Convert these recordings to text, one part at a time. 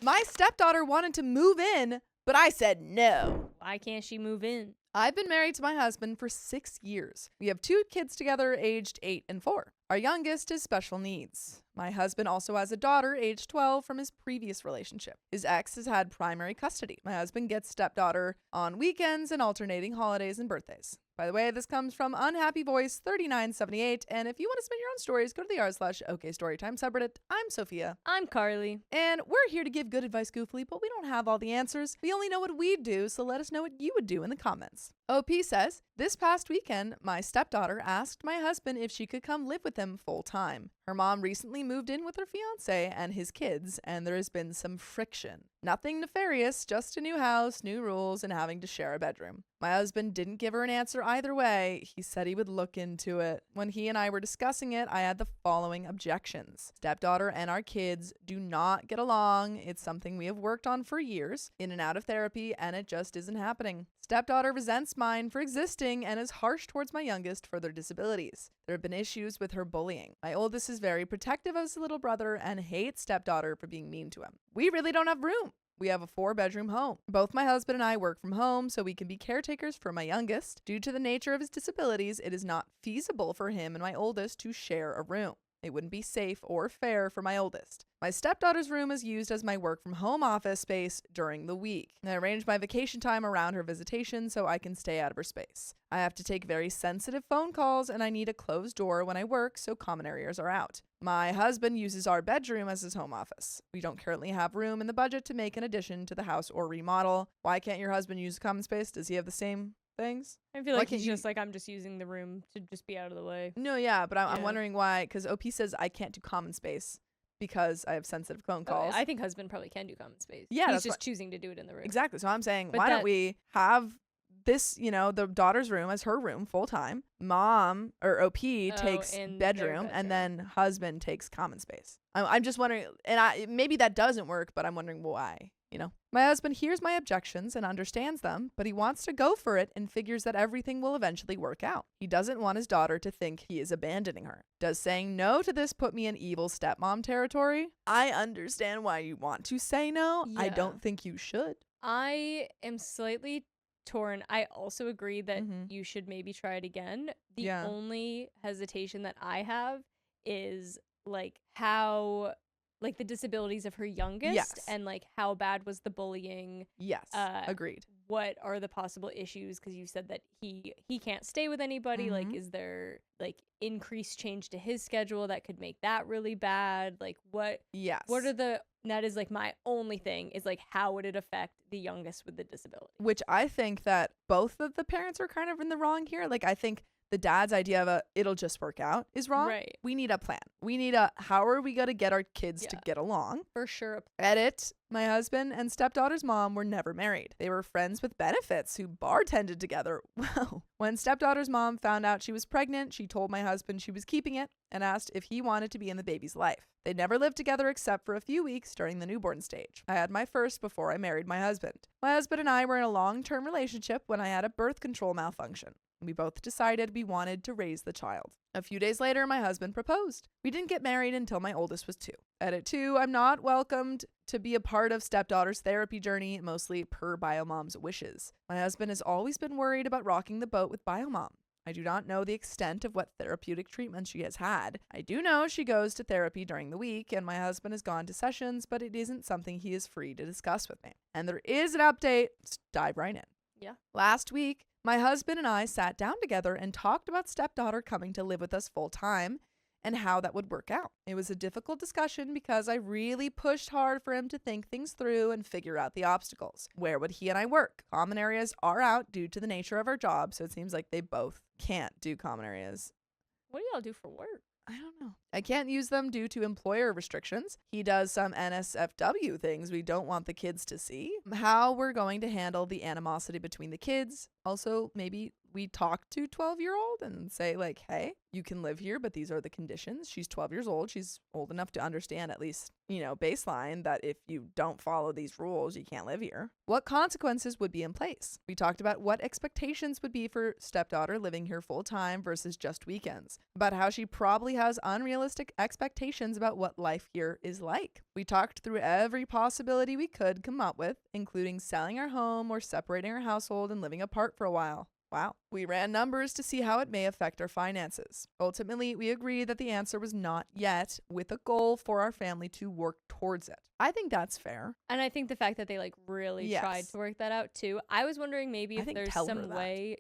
My stepdaughter wanted to move in, but I said no. Why can't she move in? I've been married to my husband for 6 years. We have 2 kids together, aged 8 and 4. Our youngest is special needs. My husband also has a daughter, aged 12, from his previous relationship. His ex has had primary custody. My husband gets stepdaughter on weekends and alternating holidays and birthdays. By the way, this comes from Unhappy Voice 3978, and if you want to submit your own stories, go to the r/OKStorytime subreddit. I'm Sophia. I'm Carly. And we're here to give good advice goofily, but we don't have all the answers. We only know what we'd do, so let us know what you would do in the comments. OP says, this past weekend, my stepdaughter asked my husband if she could come live with him full time. Her mom recently moved in with her fiance and his kids, and there has been some friction. Nothing nefarious, just a new house, new rules, and having to share a bedroom. My husband didn't give her an answer either way. He said he would look into it. When he and I were discussing it, I had the following objections. Stepdaughter and our kids do not get along. It's something we have worked on for years, in and out of therapy, and it just isn't happening. Stepdaughter resents mine for existing and is harsh towards my youngest for their disabilities. There have been issues with her bullying. My oldest is very protective of his little brother and hates stepdaughter for being mean to him. We really don't have room. We have a 4-bedroom home. Both my husband and I work from home so we can be caretakers for my youngest. Due to the nature of his disabilities, it is not feasible for him and my oldest to share a room. It wouldn't be safe or fair for my oldest. My stepdaughter's room is used as my work from home office space during the week. I arrange my vacation time around her visitation so I can stay out of her space. I have to take very sensitive phone calls and I need a closed door when I work so common areas are out. My husband uses our bedroom as his home office. We don't currently have room in the budget to make an addition to the house or remodel. Why can't your husband use common space? Does he have the same things? I feel like he's just like, I'm just using the room to just be out of the way. No, yeah, but I'm wondering why, because OP says I can't do common space because I have sensitive phone calls. I think husband probably can do common space. Yeah, he's just choosing to do it in the room. Exactly. So I'm saying, But why don't we have this, the daughter's room as her room full time. Mom or OP takes bedroom, and then husband takes common space. I'm just wondering, and maybe that doesn't work, but I'm wondering why. My husband hears my objections and understands them, but he wants to go for it and figures that everything will eventually work out. He doesn't want his daughter to think he is abandoning her. Does saying no to this put me in evil stepmom territory? I understand why you want to say no. Yeah. I don't think you should. I am slightly torn. I also agree that you should maybe try it again. The only hesitation that I have is how the disabilities of her youngest and how bad was the bullying. Yes, agreed. What are the possible issues? Because you said that he can't stay with anybody. Is there increased change to his schedule that could make that really bad? What are that is my only thing is how would it affect the youngest with the disability? Which I think that both of the parents are kind of in the wrong here. I think the dad's idea of it'll just work out is wrong. Right. We need a plan. We need how are we going to get our kids to get along? For sure. Edit. My husband and stepdaughter's mom were never married. They were friends with benefits who bartended together. Well, when stepdaughter's mom found out she was pregnant, she told my husband she was keeping it and asked if he wanted to be in the baby's life. They never lived together except for a few weeks during the newborn stage. I had my first before I married my husband. My husband and I were in a long-term relationship when I had a birth control malfunction. We both decided we wanted to raise the child. A few days later, my husband proposed. We didn't get married until my oldest was 2. Edit 2, I'm not welcomed to be a part of stepdaughter's therapy journey, mostly per Biomom's wishes. My husband has always been worried about rocking the boat with Biomom. I do not know the extent of what therapeutic treatment she has had. I do know she goes to therapy during the week, and my husband has gone to sessions, but it isn't something he is free to discuss with me. And there is an update. Let's dive right in. Yeah. Last week, my husband and I sat down together and talked about stepdaughter coming to live with us full time and how that would work out. It was a difficult discussion because I really pushed hard for him to think things through and figure out the obstacles. Where would he and I work? Common areas are out due to the nature of our job, so it seems like they both can't do common areas. What do y'all do for work? I don't know. I can't use them due to employer restrictions. He does some NSFW things we don't want the kids to see. How we're going to handle the animosity between the kids. Also, maybe we talk to 12-year-old and say like, hey, you can live here, but these are the conditions. She's 12 years old. She's old enough to understand at least, baseline that if you don't follow these rules, you can't live here. What consequences would be in place? We talked about what expectations would be for stepdaughter living here full time versus just weekends, about how she probably has unrealistic expectations about what life here is like. We talked through every possibility we could come up with, including selling our home or separating our household and living apart for a while. Wow. We ran numbers to see how it may affect our finances. Ultimately, we agreed that the answer was not yet, with a goal for our family to work towards it. I think that's fair. And I think the fact that they like really tried to work that out too. I was wondering maybe if there's some way,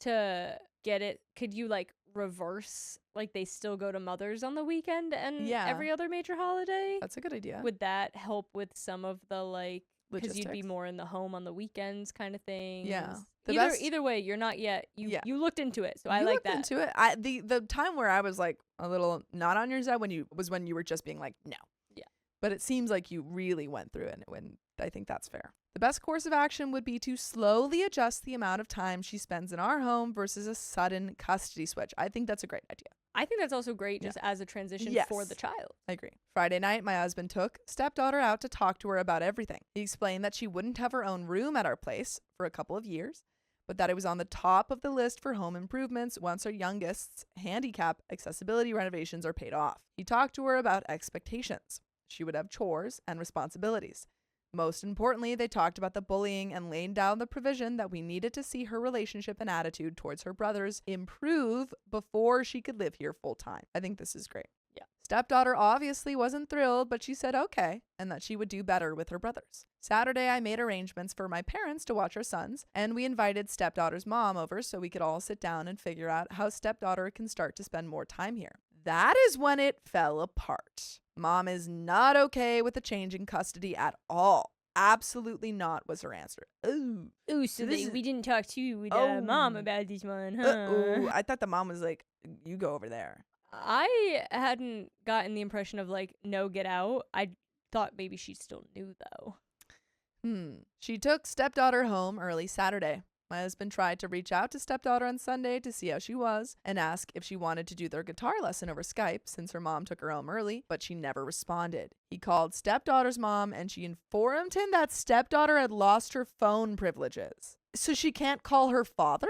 to get it. Could you like reverse, like they still go to Mother's on the weekend and every other major holiday? That's a good idea. Would that help with some of the like, because you'd be more in the home on the weekends kind of thing? Yeah. Either way, you're not yet. You looked into it, so I like that. Into it. The time where I was like a little not on your side when you were just being like no. Yeah. But it seems like you really went through it, and when I think that's fair. The best course of action would be to slowly adjust the amount of time she spends in our home versus a sudden custody switch. I think that's a great idea. I think that's also great just as a transition for the child. I agree. Friday night, my husband took stepdaughter out to talk to her about everything. He explained that she wouldn't have her own room at our place for a couple of years, but that it was on the top of the list for home improvements once our youngest's handicap accessibility renovations are paid off. He talked to her about expectations. She would have chores and responsibilities. Most importantly, they talked about the bullying and laid down the provision that we needed to see her relationship and attitude towards her brothers improve before she could live here full time. I think this is great. Yeah. Stepdaughter obviously wasn't thrilled, but she said okay, and that she would do better with her brothers. Saturday, I made arrangements for my parents to watch our sons, and we invited stepdaughter's mom over so we could all sit down and figure out how stepdaughter can start to spend more time here. That is when it fell apart. Mom is not okay with the change in custody at all. Absolutely not was her answer. Ooh, so we didn't talk to mom about this one, huh? I thought the mom was like, you go over there. I hadn't gotten the impression of like, no, get out. I thought maybe she still knew though. She took stepdaughter home early Saturday. My husband tried to reach out to stepdaughter on Sunday to see how she was and ask if she wanted to do their guitar lesson over Skype since her mom took her home early, but she never responded. He called stepdaughter's mom and she informed him that stepdaughter had lost her phone privileges. So she can't call her father?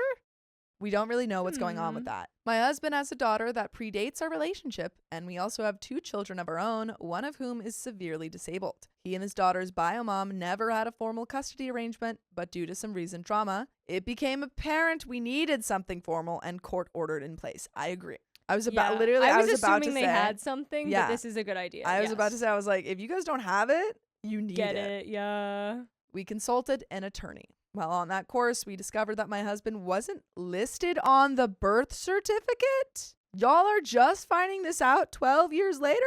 We don't really know what's going on with that. My husband has a daughter that predates our relationship, and we also have 2 children of our own, one of whom is severely disabled. He and his daughter's bio mom never had a formal custody arrangement, but due to some recent trauma, it became apparent we needed something formal and court-ordered in place. I agree. I was about to assuming say they had something, but this is a good idea. I was about to say, I was like, if you guys don't have it, you need Get it. Yeah. We consulted an attorney. While on that course, we discovered that my husband wasn't listed on the birth certificate. Y'all are just finding this out 12 years later?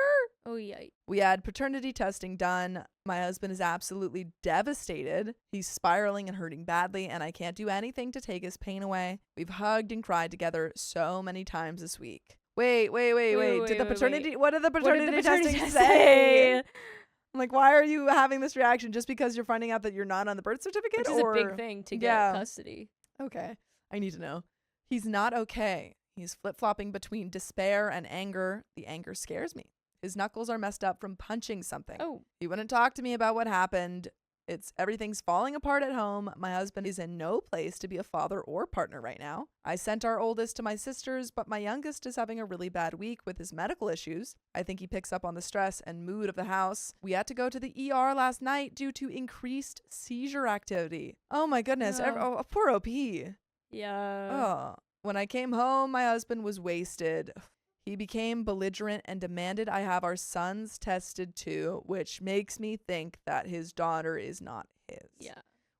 Oh, yikes. We had paternity testing done. My husband is absolutely devastated. He's spiraling and hurting badly, and I can't do anything to take his pain away. We've hugged and cried together so many times this week. Wait. What did the paternity testing say? I'm like, why are you having this reaction just because you're finding out that you're not on the birth certificate? Which is a big thing to get custody. Okay. I need to know. He's not okay. He's flip-flopping between despair and anger. The anger scares me. His knuckles are messed up from punching something. Oh. He wouldn't talk to me about what happened. Everything's falling apart at home. My husband is in no place to be a father or partner right now. I sent our oldest to my sisters, but my youngest is having a really bad week with his medical issues. I think he picks up on the stress and mood of the house. We had to go to the ER last night due to increased seizure activity. Oh my goodness. Poor OP. Yeah. Oh. When I came home, my husband was wasted. He became belligerent and demanded I have our sons tested too, which makes me think that his daughter is not his. Yeah.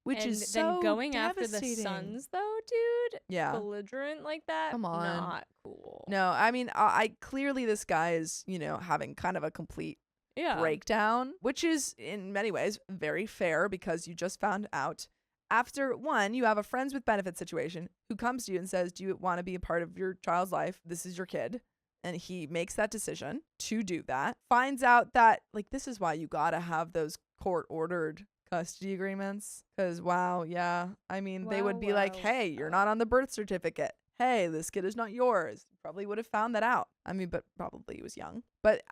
Which is so then going after the sons though, dude. Yeah. Belligerent like that. Come on. Not cool. No, I mean, I clearly this guy is, having kind of a complete breakdown, which is in many ways very fair because you just found out. After one, you have a friends with benefits situation who comes to you and says, do you want to be a part of your child's life? This is your kid. And he makes that decision to do that. Finds out that, this is why you got to have those court-ordered custody agreements. Because, wow, yeah. I mean, they would be like, hey, you're not on the birth certificate. Hey, this kid is not yours. Probably would have found that out. I mean, but probably he was young. But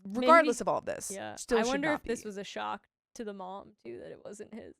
regardless of all this, still I should wonder not if this was a shock to the mom, too, that it wasn't his.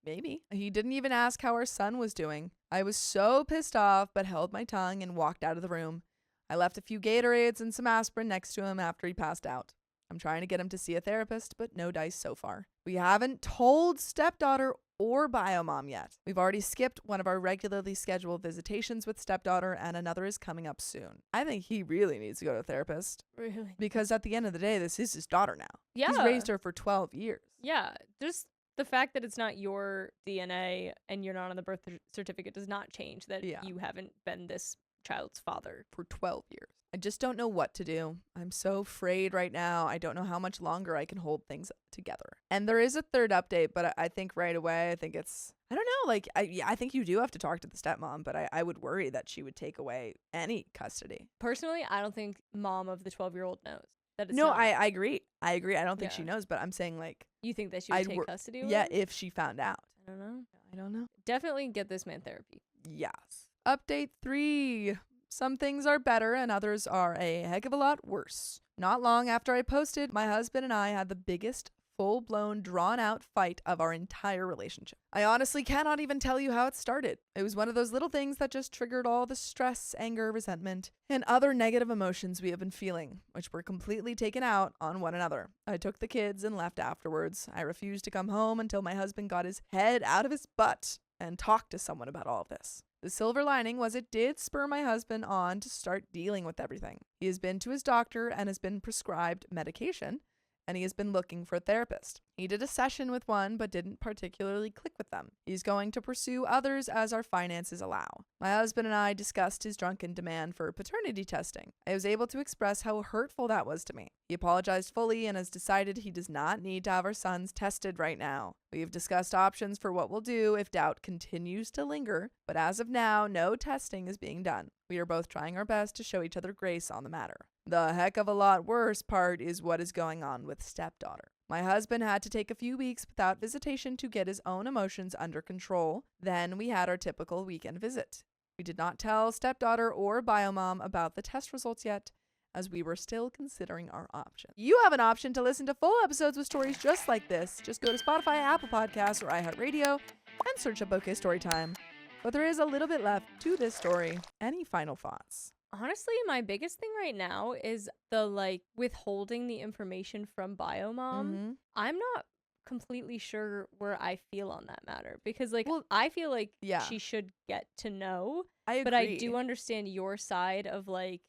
Maybe. He didn't even ask how our son was doing. I was so pissed off, but held my tongue and walked out of the room. I left a few Gatorades and some aspirin next to him after he passed out. I'm trying to get him to see a therapist, but no dice so far. We haven't told stepdaughter or biomom yet. We've already skipped one of our regularly scheduled visitations with stepdaughter, and another is coming up soon. I think he really needs to go to a therapist. Really? Because at the end of the day, this is his daughter now. Yeah. He's raised her for 12 years. Yeah. Just the fact that it's not your DNA and you're not on the birth certificate does not change that you haven't been this child's father for 12 years. I just don't know what to do. I'm so afraid right now. I don't know how much longer I can hold things together. And there is a third update, but I think right away, I think it's, I don't know, like, I think you do have to talk to the stepmom, but I would worry that she would take away any custody. Personally, I don't think mom of the 12-year-old knows. No, I agree. I don't think she knows, but I'm saying, like, you think that she would take custody away? Yeah, if she found out. I don't know. I don't know. Definitely get this man therapy. Yes. Update 3. Some things are better and others are a heck of a lot worse. Not long after I posted, my husband and I had the biggest full-blown, drawn-out fight of our entire relationship. I honestly cannot even tell you how it started. It was one of those little things that just triggered all the stress, anger, resentment, and other negative emotions we have been feeling, which were completely taken out on one another. I took the kids and left afterwards. I refused to come home until my husband got his head out of his butt and talked to someone about all of this. The silver lining was it did spur my husband on to start dealing with everything. He has been to his doctor and has been prescribed medication, and he has been looking for a therapist. He did a session with one, but didn't particularly click with them. He's going to pursue others as our finances allow. My husband and I discussed his drunken demand for paternity testing. I was able to express how hurtful that was to me. He apologized fully and has decided he does not need to have our sons tested right now. We have discussed options for what we'll do if doubt continues to linger, but as of now, no testing is being done. We are both trying our best to show each other grace on the matter. The heck of a lot worse part is what is going on with stepdaughter. My husband had to take a few weeks without visitation to get his own emotions under control. Then we had our typical weekend visit. We did not tell stepdaughter or biomom about the test results yet, as we were still considering our options. You have an option to listen to full episodes with stories just like this. Just go to Spotify, Apple Podcasts, or iHeartRadio and search up OK Storytime. But there is a little bit left to this story. Any final thoughts? Honestly, my biggest thing right now is the withholding the information from biomom. Mm-hmm. I'm not completely sure where I feel on that matter because I feel like she should get to know. I agree. But I do understand your side of will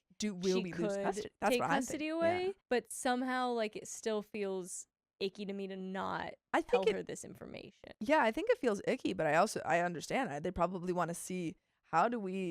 we lose custody? That's take custody away, but somehow it still feels icky to me to not tell her this information. Yeah, I think it feels icky, but I understand. They probably want to see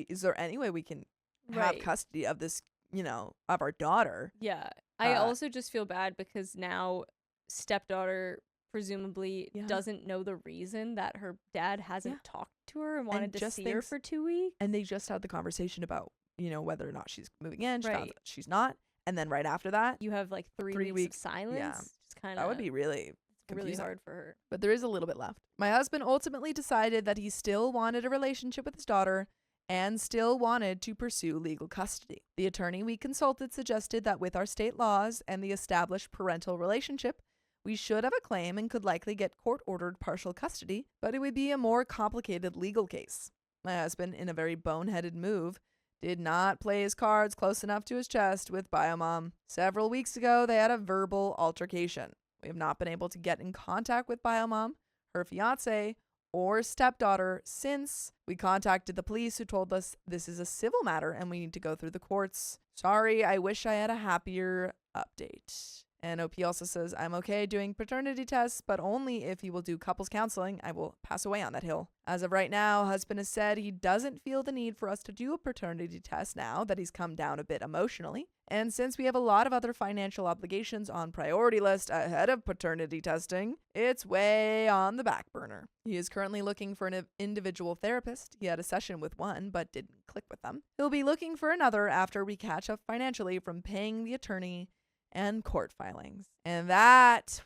is there any way we can have custody of this, of our daughter. Yeah. I also just feel bad because now stepdaughter presumably doesn't know the reason that her dad hasn't talked to her and wanted to see her for 2 weeks. And they just had the conversation about, whether or not she's moving in. She found that she's not. And then right after that, you have 3 weeks of silence. Yeah. Just kind of. That would be really confusing. Really hard for her. But there is a little bit left. My husband ultimately decided that he still wanted a relationship with his daughter and still wanted to pursue legal custody. The attorney we consulted suggested that with our state laws and the established parental relationship, we should have a claim and could likely get court-ordered partial custody, but it would be a more complicated legal case. My husband, in a very boneheaded move, did not play his cards close enough to his chest with biomom. Several weeks ago, they had a verbal altercation. We have not been able to get in contact with biomom, her fiance, or stepdaughter since we contacted the police, who told us this is a civil matter and we need to go through the courts. Sorry, I wish I had a happier update. And OP also says, I'm okay doing paternity tests, but only if he will do couples counseling. I will pass away on that hill. As of right now, husband has said he doesn't feel the need for us to do a paternity test now that he's come down a bit emotionally. And since we have a lot of other financial obligations on priority list ahead of paternity testing, it's way on the back burner. He is currently looking for an individual therapist. He had a session with one, but didn't click with them. He'll be looking for another after we catch up financially from paying the attorney and court filings. And that,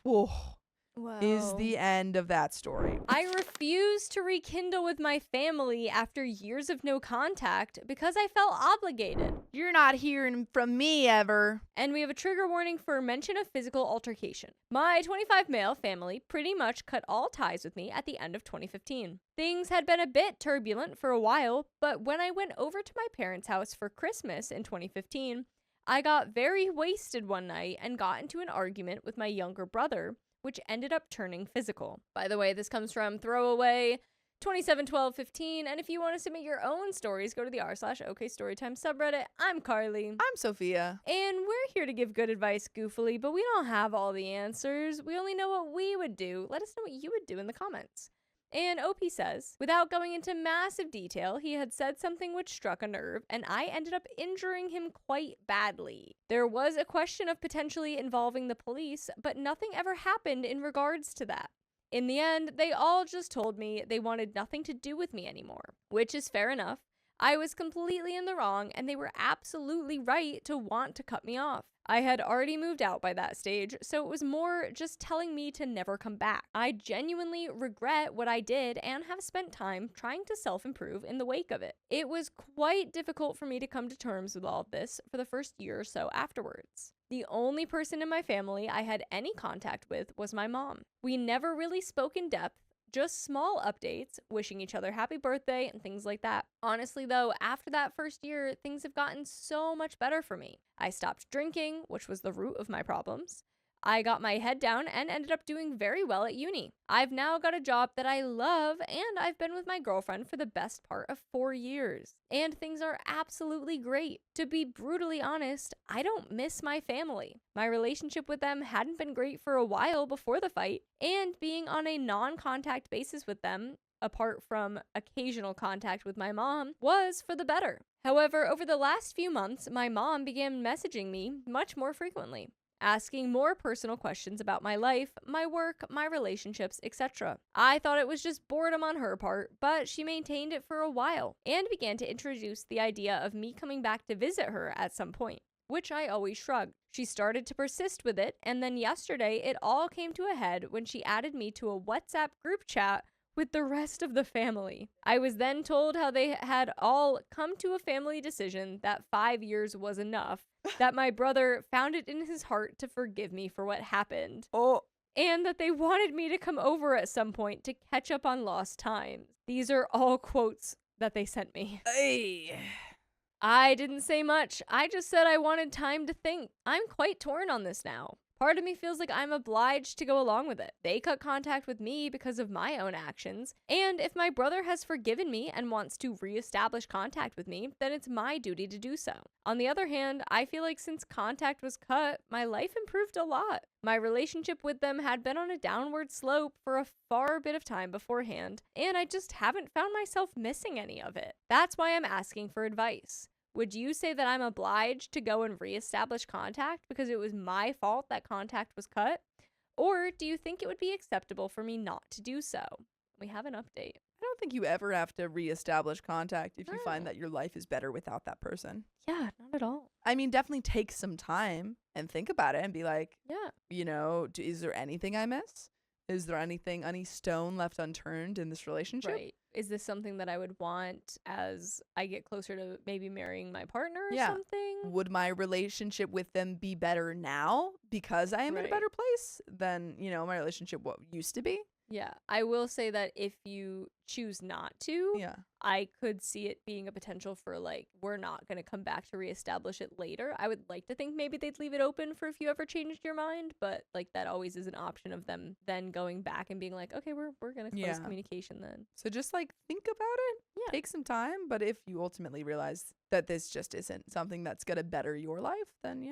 is the end of that story. I refused to rekindle with my family after years of no contact because I felt obligated. You're not hearing from me ever. And we have a trigger warning for mention of physical altercation. My 25 male family pretty much cut all ties with me at the end of 2015. Things had been a bit turbulent for a while, but when I went over to my parents' house for Christmas in 2015, I got very wasted one night and got into an argument with my younger brother, which ended up turning physical. By the way, this comes from Throwaway 271215, and if you want to submit your own stories, go to the r/OK Storytime subreddit. I'm Carly. I'm Sophia. And we're here to give good advice goofily, but we don't have all the answers. We only know what we would do. Let us know what you would do in the comments. And OP says, without going into massive detail, he had said something which struck a nerve, and I ended up injuring him quite badly. There was a question of potentially involving the police, but nothing ever happened in regards to that. In the end, they all just told me they wanted nothing to do with me anymore, which is fair enough. I was completely in the wrong, and they were absolutely right to want to cut me off. I had already moved out by that stage, so it was more just telling me to never come back. I genuinely regret what I did and have spent time trying to self-improve in the wake of it. It was quite difficult for me to come to terms with all of this for the first year or so afterwards. The only person in my family I had any contact with was my mom. We never really spoke in depth, just small updates, wishing each other happy birthday and things like that. Honestly though, after that first year, things have gotten so much better for me. I stopped drinking, which was the root of my problems. I got my head down and ended up doing very well at uni. I've now got a job that I love, and I've been with my girlfriend for the best part of 4 years. And things are absolutely great. To be brutally honest, I don't miss my family. My relationship with them hadn't been great for a while before the fight, and being on a non-contact basis with them, apart from occasional contact with my mom, was for the better. However, over the last few months, my mom began messaging me much more frequently, asking more personal questions about my life, my work, my relationships, etc. I thought it was just boredom on her part, but she maintained it for a while and began to introduce the idea of me coming back to visit her at some point, which I always shrugged. She started to persist with it, and then yesterday it all came to a head when she added me to a WhatsApp group chat with the rest of the family. I was then told how they had all come to a family decision that 5 years was enough, that my brother found it in his heart to forgive me for what happened. And that they wanted me to come over at some point to catch up on lost time. These are all quotes that they sent me. Hey. I didn't say much. I just said I wanted time to think. I'm quite torn on this now. Part of me feels like I'm obliged to go along with it. They cut contact with me because of my own actions, and if my brother has forgiven me and wants to reestablish contact with me, then it's my duty to do so. On the other hand, I feel like since contact was cut, my life improved a lot. My relationship with them had been on a downward slope for a far bit of time beforehand, and I just haven't found myself missing any of it. That's why I'm asking for advice. Would you say that I'm obliged to go and reestablish contact because it was my fault that contact was cut? Or do you think it would be acceptable for me not to do so? We have an update. I don't think you ever have to reestablish contact if you find that your life is better without that person. Yeah, not at all. I mean, definitely take some time and think about it and be like, yeah, you know, is there anything I miss? Is there any stone left unturned in this relationship? Right. Is this something that I would want as I get closer to maybe marrying my partner or something? Would my relationship with them be better now because I am in a better place than, you know, my relationship what used to be? Yeah. I will say that if you choose not to, I could see it being a potential for like, we're not going to come back to reestablish it later. I would like to think maybe they'd leave it open for if you ever changed your mind, but like that always is an option of them then going back and being like, okay, we're going to close communication then. So just like think about it, take some time, but if you ultimately realize that this just isn't something that's going to better your life, then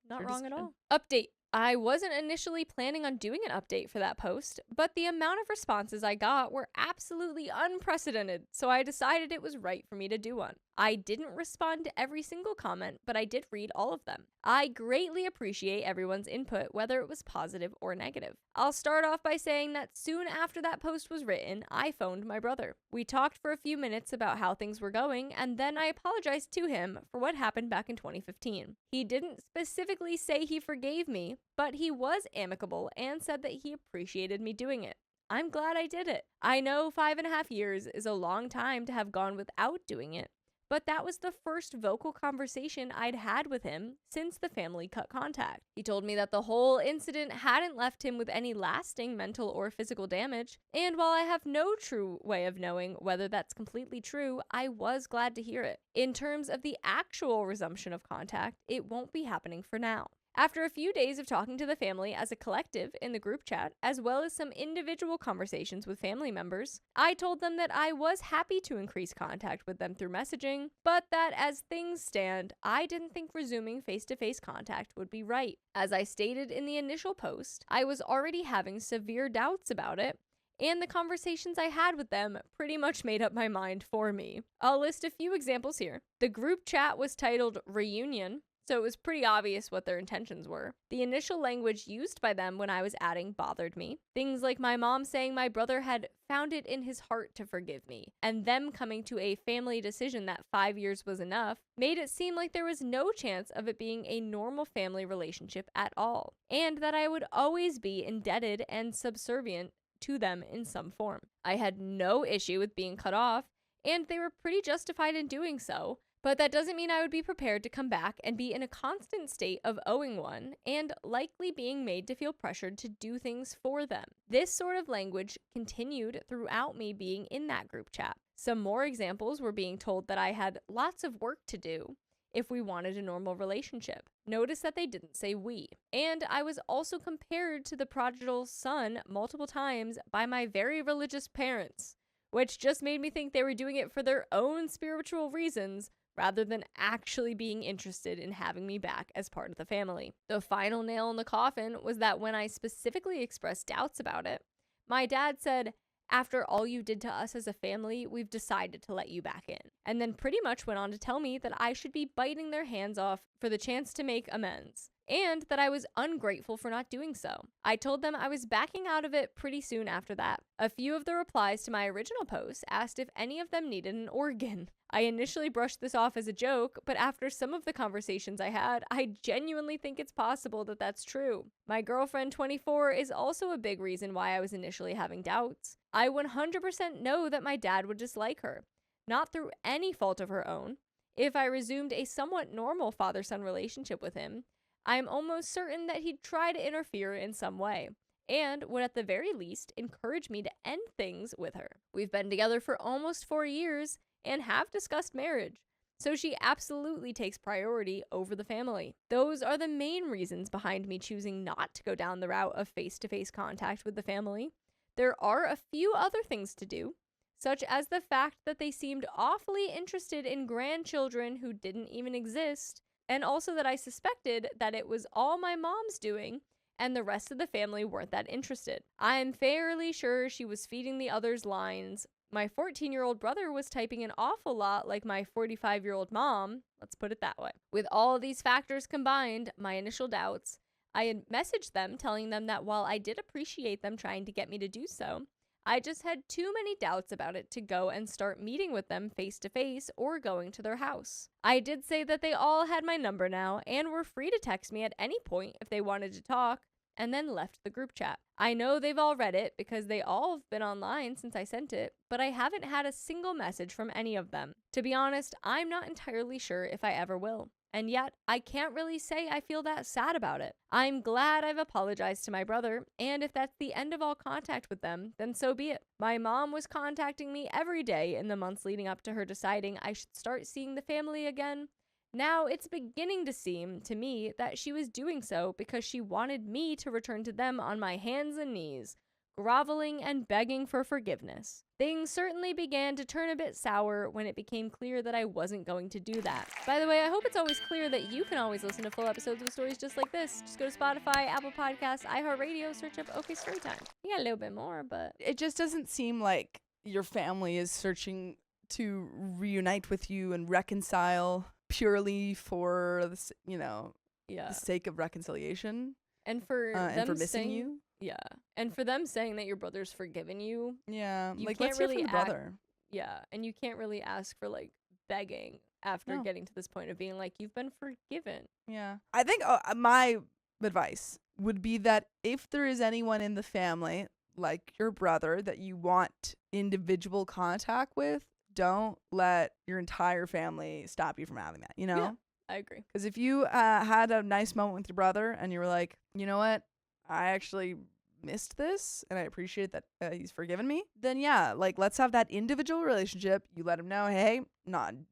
not wrong at all. Update. I wasn't initially planning on doing an update for that post, but the amount of responses I got were absolutely unprecedented, so I decided it was right for me to do one. I didn't respond to every single comment, but I did read all of them. I greatly appreciate everyone's input, whether it was positive or negative. I'll start off by saying that soon after that post was written, I phoned my brother. We talked for a few minutes about how things were going, and then I apologized to him for what happened back in 2015. He didn't specifically say he forgave me, but he was amicable and said that he appreciated me doing it. I'm glad I did it. I know 5.5 years is a long time to have gone without doing it, but that was the first vocal conversation I'd had with him since the family cut contact. He told me that the whole incident hadn't left him with any lasting mental or physical damage, and while I have no true way of knowing whether that's completely true, I was glad to hear it. In terms of the actual resumption of contact, it won't be happening for now. After a few days of talking to the family as a collective in the group chat, as well as some individual conversations with family members, I told them that I was happy to increase contact with them through messaging, but that as things stand, I didn't think resuming face-to-face contact would be right. As I stated in the initial post, I was already having severe doubts about it, and the conversations I had with them pretty much made up my mind for me. I'll list a few examples here. The group chat was titled Reunion, so it was pretty obvious what their intentions were. The initial language used by them when I was adding bothered me. Things like my mom saying my brother had found it in his heart to forgive me, and them coming to a family decision that 5 years was enough, made it seem like there was no chance of it being a normal family relationship at all, and that I would always be indebted and subservient to them in some form. I had no issue with being cut off, and they were pretty justified in doing so, but that doesn't mean I would be prepared to come back and be in a constant state of owing one and likely being made to feel pressured to do things for them. This sort of language continued throughout me being in that group chat. Some more examples were being told that I had lots of work to do if we wanted a normal relationship. Notice that they didn't say we. And I was also compared to the prodigal son multiple times by my very religious parents, which just made me think they were doing it for their own spiritual reasons, rather than actually being interested in having me back as part of the family. The final nail in the coffin was that when I specifically expressed doubts about it, my dad said, "After all you did to us as a family, we've decided to let you back in." And then pretty much went on to tell me that I should be biting their hands off for the chance to make amends, and that I was ungrateful for not doing so. I told them I was backing out of it pretty soon after that. A few of the replies to my original post asked if any of them needed an organ. I initially brushed this off as a joke, but after some of the conversations I had, I genuinely think it's possible that that's true. My girlfriend, 24, is also a big reason why I was initially having doubts. I 100% know that my dad would dislike her, not through any fault of her own. If I resumed a somewhat normal father-son relationship with him, I'm almost certain that he'd try to interfere in some way, and would at the very least encourage me to end things with her. We've been together for almost 4 years and have discussed marriage, so she absolutely takes priority over the family. Those are the main reasons behind me choosing not to go down the route of face-to-face contact with the family. There are a few other things to do, such as the fact that they seemed awfully interested in grandchildren who didn't even exist, and also that I suspected that it was all my mom's doing and the rest of the family weren't that interested. I'm fairly sure she was feeding the others lines. My 14-year-old brother was typing an awful lot like my 45-year-old mom, let's put it that way. With all of these factors combined, my initial doubts, I had messaged them telling them that while I did appreciate them trying to get me to do so, I just had too many doubts about it to go and start meeting with them face to face or going to their house. I did say that they all had my number now and were free to text me at any point if they wanted to talk, and then left the group chat. I know they've all read it because they all have been online since I sent it, but I haven't had a single message from any of them. To be honest, I'm not entirely sure if I ever will. And yet, I can't really say I feel that sad about it. I'm glad I've apologized to my brother, and if that's the end of all contact with them, then so be it. My mom was contacting me every day in the months leading up to her deciding I should start seeing the family again. Now it's beginning to seem to me that she was doing so because she wanted me to return to them on my hands and knees, groveling and begging for forgiveness. Things certainly began to turn a bit sour when it became clear that I wasn't going to do that. By the way, I hope it's always clear that you can always listen to full episodes of stories just like this. Just go to Spotify, Apple Podcasts, iHeartRadio, search up OK Storytime. You got a little bit more, but it just doesn't seem like your family is searching to reunite with you and reconcile purely for this, the sake of reconciliation. And for and for missing you. Yeah. And for them saying that your brother's forgiven you. Yeah. You like, can't let's really hear from the brother. Yeah. And you can't really ask for like begging after getting to this point of being like, you've been forgiven. Yeah. I think my advice would be that if there is anyone in the family, like your brother, that you want individual contact with, don't let your entire family stop you from having that, Yeah, I agree. Because if you had a nice moment with your brother and you were like, you know what, I actually missed this and I appreciate that he's forgiven me, then yeah, like, let's have that individual relationship. You let him know, hey,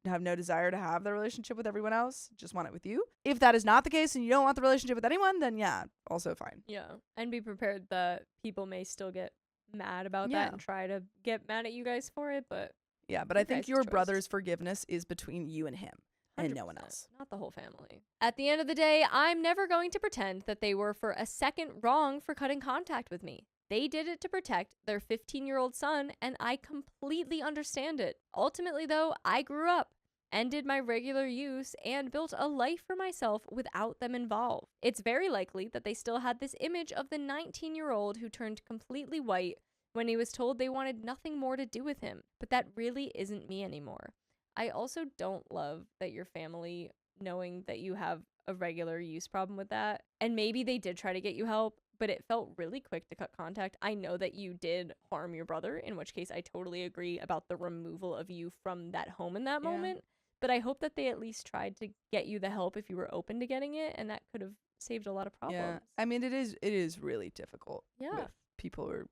have no desire to have the relationship with everyone else, just want it with you. If that is not the case and you don't want the relationship with anyone, then yeah, also fine. Yeah. And be prepared that people may still get mad about that and try to get mad at you guys for it, but yeah, but I think your brother's forgiveness is between you and him. And no one else. Not the whole family. At the end of the day, I'm never going to pretend that they were for a second wrong for cutting contact with me. They did it to protect their 15-year-old son, and I completely understand it. Ultimately, though, I grew up, ended my regular use, and built a life for myself without them involved. It's very likely that they still had this image of the 19-year-old who turned completely white when he was told they wanted nothing more to do with him, but that really isn't me anymore. I also don't love that your family, knowing that you have a regular use problem with that, and maybe they did try to get you help, but it felt really quick to cut contact. I know that you did harm your brother, in which case I totally agree about the removal of you from that home in that moment, but I hope that they at least tried to get you the help if you were open to getting it, and that could have saved a lot of problems. Yeah, I mean, it is really difficult. Yeah. With people who are,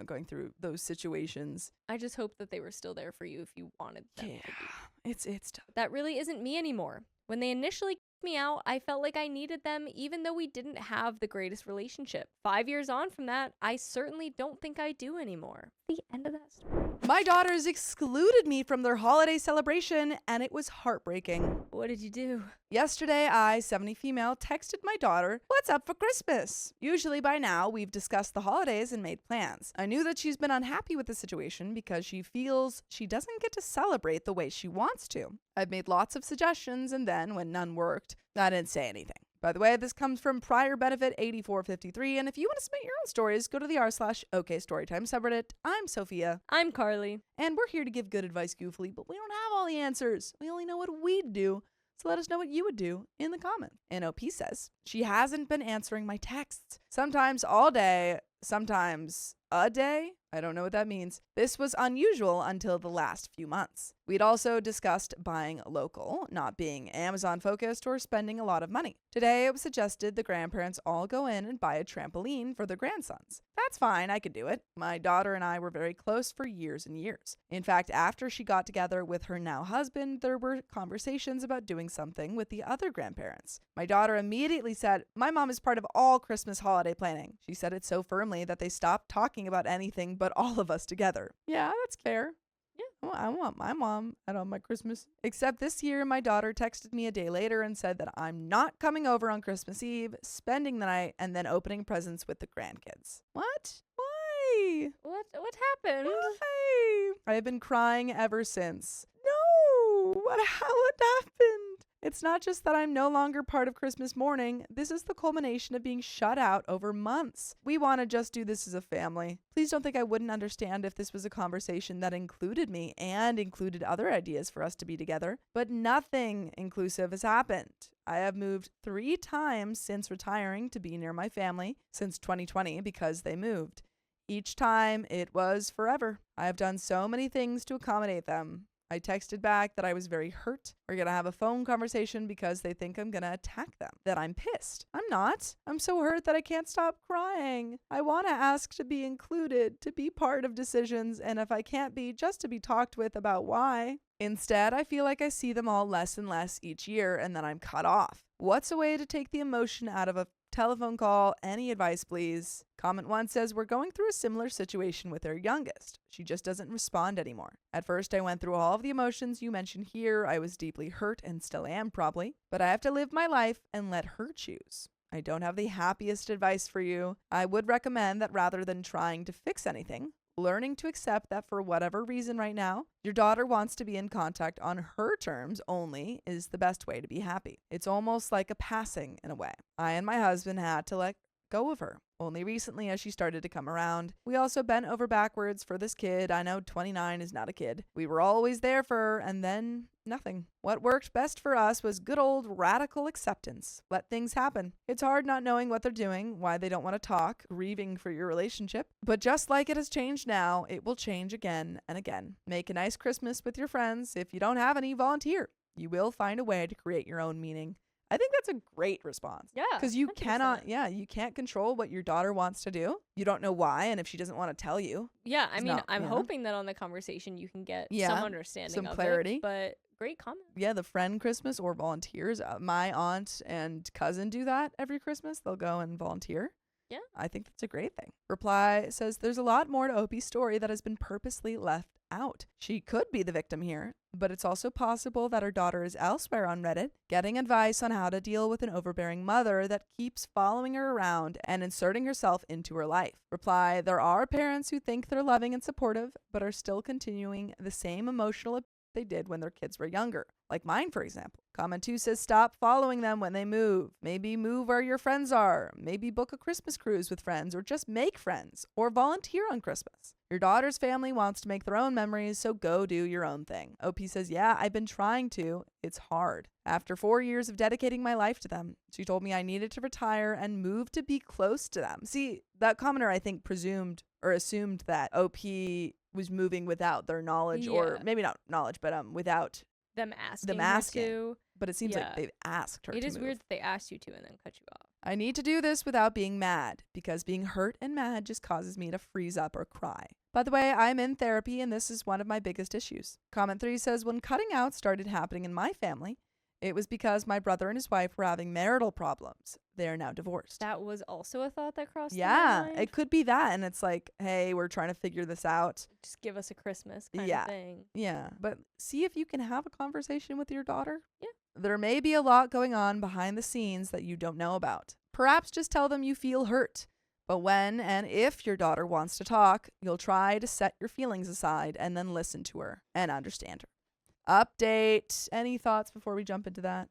going through those situations. I just hope that they were still there for you if you wanted them to be. It's tough. That really isn't me anymore. When they initially kicked me out, I felt like I needed them even though we didn't have the greatest relationship. 5 years on from that, I certainly don't think I do anymore. The end of that story. My daughters excluded me from their holiday celebration, and it was heartbreaking. What did you do? Yesterday, I, 70 female, texted my daughter, "What's up for Christmas?" Usually by now, we've discussed the holidays and made plans. I knew that she's been unhappy with the situation because she feels she doesn't get to celebrate the way she wants to. I've made lots of suggestions, and then, when none worked, I didn't say anything. By the way, this comes from Prior Benefit 8453, and if you want to submit your own stories, go to the r/OKStorytime subreddit. I'm Sophia. I'm Carly. And we're here to give good advice goofily, but we don't have all the answers. We only know what we'd do. So let us know what you would do in the comments. NOP says, she hasn't been answering my texts. Sometimes all day, sometimes a day. I don't know what that means. This was unusual until the last few months. We'd also discussed buying local, not being Amazon focused or spending a lot of money. Today it was suggested the grandparents all go in and buy a trampoline for their grandsons. That's fine, I could do it. My daughter and I were very close for years and years. In fact, after she got together with her now husband, there were conversations about doing something with the other grandparents. My daughter immediately said, "My mom is part of all Christmas holiday planning." She said it so firmly that they stopped talking about anything but all of us together. Yeah, that's fair. Yeah, well, I want my mom at all my Christmas. Except this year, my daughter texted me a day later and said that I'm not coming over on Christmas Eve, spending the night, and then opening presents with the grandkids. What? Why? What happened? Why? I've been crying ever since. No! What happened? It's not just that I'm no longer part of Christmas morning. This is the culmination of being shut out over months. We want to just do this as a family. Please don't think I wouldn't understand if this was a conversation that included me and included other ideas for us to be together. But nothing inclusive has happened. I have moved 3 times since retiring to be near my family since 2020 because they moved. Each time it was forever. I have done so many things to accommodate them. I texted back that I was very hurt. We're going to have a phone conversation because they think I'm going to attack them, that I'm pissed. I'm not. I'm so hurt that I can't stop crying. I want to ask to be included, to be part of decisions, and if I can't be, just to be talked with about why. Instead, I feel like I see them all less and less each year, and then I'm cut off. What's a way to take the emotion out of a telephone call? Any advice, please? Comment 1 says, we're going through a similar situation with our youngest. She just doesn't respond anymore. At first, I went through all of the emotions you mentioned here. I was deeply hurt and still am probably, but I have to live my life and let her choose. I don't have the happiest advice for you. I would recommend that rather than trying to fix anything, Learning to accept that for whatever reason right now, your daughter wants to be in contact on her terms only is the best way to be happy. It's almost like a passing in a way. I and my husband had to let go of her only recently as she started to come around. We also bent over backwards for this kid. I know 29 is not a kid. We were always there for her, and then nothing. What worked best for us was good old radical acceptance. Let things happen. It's hard not knowing what they're doing, why they don't want to talk, grieving for your relationship. But just like it has changed now, it will change again and again. Make a nice Christmas with your friends. If you don't have any, volunteer. You will find a way to create your own meaning. I think that's a great response. Yeah. Because you 100%. you can't control what your daughter wants to do. You don't know why. And if she doesn't want to tell you. Yeah. I mean, I'm hoping that on the conversation you can get some understanding some of clarity. It, but great comment. Yeah. The friend Christmas or volunteers. My aunt and cousin do that every Christmas. They'll go and volunteer. Yeah. I think that's a great thing. Reply says there's a lot more to Opie's story that has been purposely left out. She could be the victim here, but it's also possible that her daughter is elsewhere on Reddit, getting advice on how to deal with an overbearing mother that keeps following her around and inserting herself into her life. Reply, there are parents who think they're loving and supportive, but are still continuing the same emotional abuse they did when their kids were younger. Like mine, for example. Comment 2 says stop following them when they move. Maybe move where your friends are. Maybe book a Christmas cruise with friends or just make friends or volunteer on Christmas. Your daughter's family wants to make their own memories, so go do your own thing. OP says, yeah, I've been trying to. It's hard. After 4 years of dedicating my life to them, she told me I needed to retire and move to be close to them. See, that commenter, I think, presumed or assumed that OP was moving without their knowledge, or maybe not knowledge, but without them asking. To. But it seems like they've asked her to move. It is weird that they asked you to and then cut you off. I need to do this without being mad, because being hurt and mad just causes me to freeze up or cry. By the way, I'm in therapy and this is one of my biggest issues. Comment 3 says, when cutting out started happening in my family, it was because my brother and his wife were having marital problems. They are now divorced. That was also a thought that crossed my mind. It could be that. And it's like, hey, we're trying to figure this out. Just give us a Christmas kind of thing. Yeah. But see if you can have a conversation with your daughter. Yeah. There may be a lot going on behind the scenes that you don't know about. Perhaps just tell them you feel hurt. But when and if your daughter wants to talk, you'll try to set your feelings aside and then listen to her and understand her. Update. Any thoughts before we jump into that?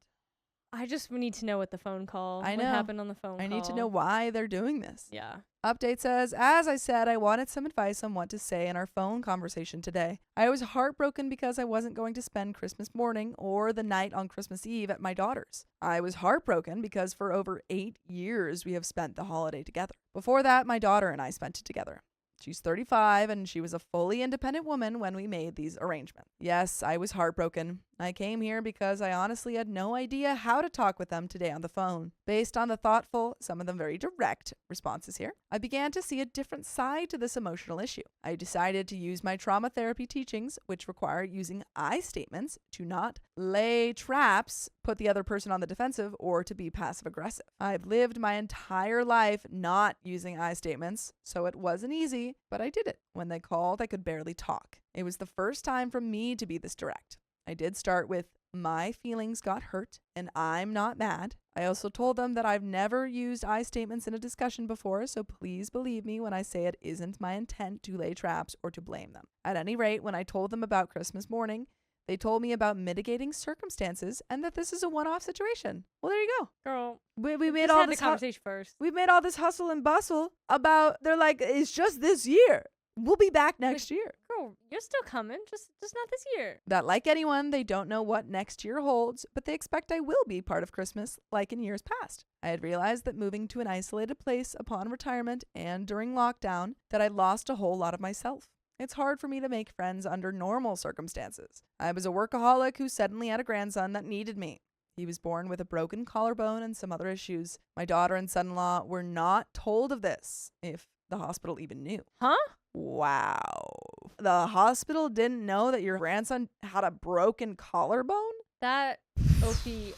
I just need to know what the phone call. I know. What happened on the phone call. I need to know why they're doing this. Yeah. Update says, as I said, I wanted some advice on what to say in our phone conversation today. I was heartbroken because I wasn't going to spend Christmas morning or the night on Christmas Eve at my daughter's. I was heartbroken because for over 8 years we have spent the holiday together. Before that, my daughter and I spent it together. She's 35 and she was a fully independent woman when we made these arrangements. Yes, I was heartbroken. I came here because I honestly had no idea how to talk with them today on the phone. Based on the thoughtful, some of them very direct responses here, I began to see a different side to this emotional issue. I decided to use my trauma therapy teachings, which require using I statements to not lay traps, put the other person on the defensive, or to be passive aggressive. I've lived my entire life not using I statements, so it wasn't easy, but I did it. When they called, I could barely talk. It was the first time for me to be this direct. I did start with, my feelings got hurt and I'm not mad. I also told them that I've never used I statements in a discussion before, so please believe me when I say it isn't my intent to lay traps or to blame them. At any rate, when I told them about Christmas morning, they told me about mitigating circumstances and that this is a one-off situation. Well, there you go. Girl, we made all this conversation first. We've made all this hustle and bustle about, they're like, it's just this year. We'll be back next year. Girl, you're still coming, just not this year. That, like anyone, they don't know what next year holds, but they expect I will be part of Christmas like in years past. I had realized that moving to an isolated place upon retirement and during lockdown, that I lost a whole lot of myself. It's hard for me to make friends under normal circumstances. I was a workaholic who suddenly had a grandson that needed me. He was born with a broken collarbone and some other issues. My daughter and son-in-law were not told of this, if the hospital even knew. Huh? Wow. The hospital didn't know that your grandson had a broken collarbone? That, Opie,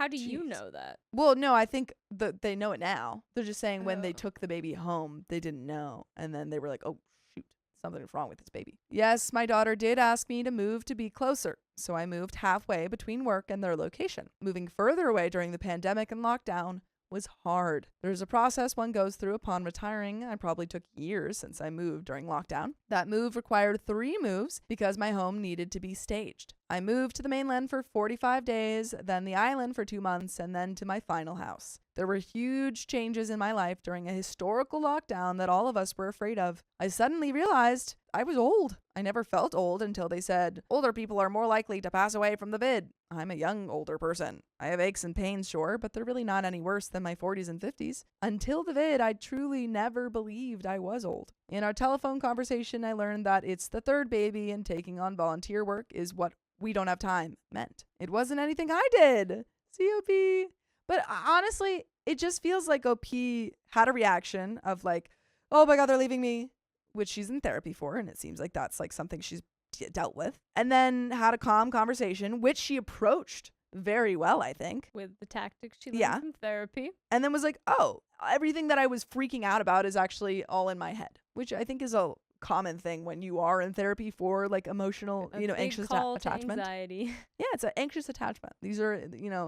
how do you know that? Well, no, I think that they know it now. They're just saying when they took the baby home, they didn't know. And then they were like, oh, shoot, something's wrong with this baby. Yes, my daughter did ask me to move to be closer. So I moved halfway between work and their location. Moving further away during the pandemic and lockdown was hard. There's a process one goes through upon retiring. I probably took years since I moved during lockdown. That move required 3 moves because my home needed to be staged. I moved to the mainland for 45 days, then the island for 2 months, and then to my final house. There were huge changes in my life during a historical lockdown that all of us were afraid of. I suddenly realized I was old. I never felt old until they said, older people are more likely to pass away from the vid. I'm a young older person. I have aches and pains, sure, but they're really not any worse than my 40s and 50s. Until the vid, I truly never believed I was old. In our telephone conversation, I learned that it's the 3rd baby and taking on volunteer work is what we don't have time meant. It wasn't anything I did. COP. But honestly, it just feels like OP had a reaction of like, oh my God, they're leaving me, which she's in therapy for. And it seems like that's like something she's dealt with. And then had a calm conversation, which she approached very well, I think. With the tactics she learned from therapy. And then was like, oh, everything that I was freaking out about is actually all in my head, which I think is a common thing when you are in therapy for like emotional, anxious attachment. Anxiety. Yeah, it's an anxious attachment. These are,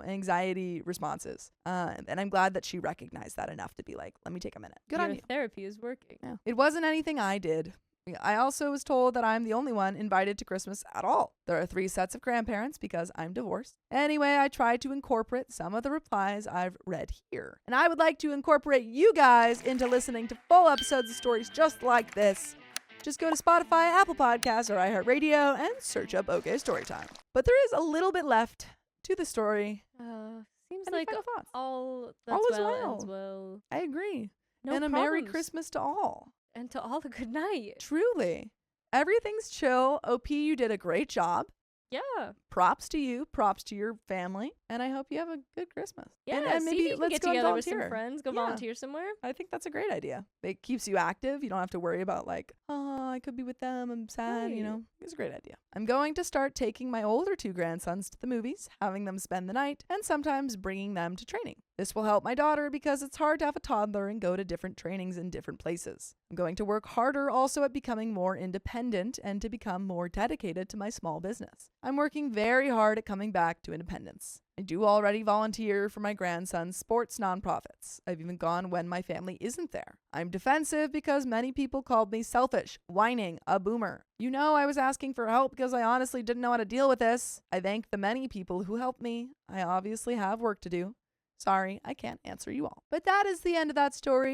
anxiety responses. And I'm glad that she recognized that enough to be like, let me take a minute. Good on you. Therapy is working. Yeah. It wasn't anything I did. I also was told that I'm the only one invited to Christmas at all. There are 3 sets of grandparents because I'm divorced. Anyway, I tried to incorporate some of the replies I've read here. And I would like to incorporate you guys into listening to full episodes of stories just like this. Just go to Spotify, Apple Podcasts, or iHeartRadio and search up OK Storytime. But there is a little bit left to the story. Seems Any like final thoughts? all is well. I agree. No and problems. a Merry Christmas to all. And to all a good night. Truly. Everything's chill. OP, you did a great job. Yeah. Props to you. Props to your family. And I hope you have a good Christmas. Yeah. And maybe let's let's get go together and with volunteer. some friends. Go volunteer somewhere. I think that's a great idea. It keeps you active. You don't have to worry about like, oh, I could be with them. I'm sad. Right. It's a great idea. I'm going to start taking my older 2 grandsons to the movies, having them spend the night, and sometimes bringing them to training. This will help my daughter because it's hard to have a toddler and go to different trainings in different places. I'm going to work harder also at becoming more independent and to become more dedicated to my small business. I'm working very hard at coming back to independence. I do already volunteer for my grandson's sports nonprofits. I've even gone when my family isn't there. I'm defensive because many people called me selfish, whining, a boomer. I was asking for help because I honestly didn't know how to deal with this. I thank the many people who helped me. I obviously have work to do. Sorry, I can't answer you all. But that is the end of that story,